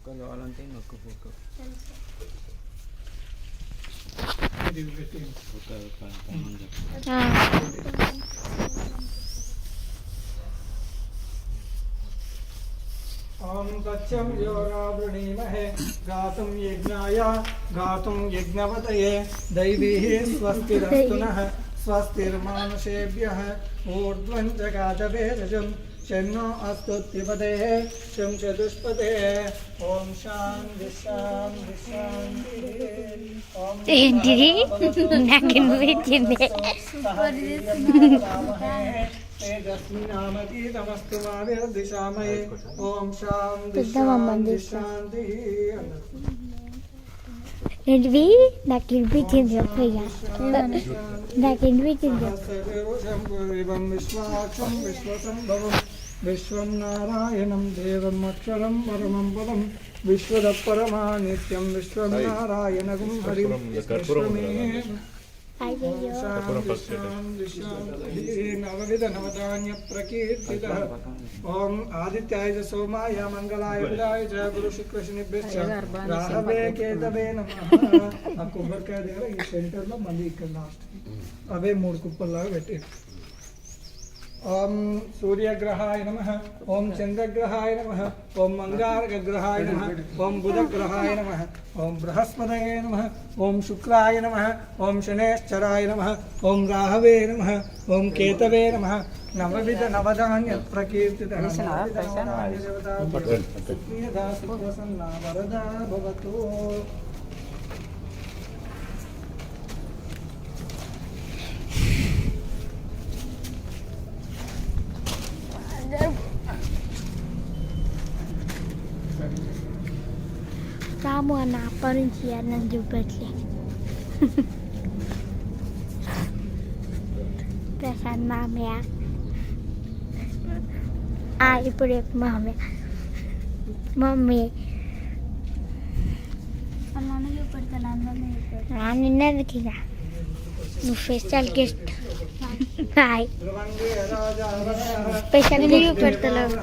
కావాలంటే నొక్కు పోకు ओम तच्चं योरावृणीमहे गातुं यज्ञाय गातुं यज्ञवतये दैवीः स्वस्तिरस्तु नः स्वस्तिर्मानुषेभ्यः ऊर्ध्वं जगातवेदजं शन्नो अस्तुत्यपदेः शं चतुष्पदेः ओम शान्ति शान्ति शान्तिः ओम ఏంటిది నాకెందుకు तेजस्विनामतीतमस्तु मा विर्दिशामहे ओम शान्ति शान्ति शान्तिः ఏంటివి నాకు వినిపించింది చెప్పయ్యా నాకు వినిపించింది शम्भुरिवं विश्वाक्षं विश्वसम्भवं विश्वं नारायणं देवम् अक्षरं परमं पदं विश्वदपरमा नित्यं विश्वं नारायणगुं हरिं नवविध नवधान्य प्रकीर्तितः ओम आदित्याय च सोमाय मंगलाय बुधाय च गुरु शुक्र शनिभ्यश्च राहवे केतवे नमः आ కొబ్బరికాయ దగ్గర ఈ సెంటర్ లో మళ్ళీ ఇక్కడ లాస్ట్ అవే 3 కుప్పల్లాగా పెట్టి ओम सूर्यग्रहाय नमः ओम चंद्रग्रहाय नमः ओम मंगारग्रहाय नमः ओम बुधग्रहाय नमः ओम बृहस्पतये नमः ओम शुक्राय नमः ओम शनेश्चराय नमः ओम राहवे नमः ओम केतवे नमः नवविध नवधान्य प्रकीर्तितः वरदा भवतु రాము అన్న అప్పటి నుంచి అన్నం చూపెట్లే ప్రశాంత్ మామయ్య ఇప్పుడు మామయ్య మమ్మీ నిన్నదికి నువ్వు స్పెషల్ గెస్ట్ హాయ్ స్పెషల్ చూపెడతలేవు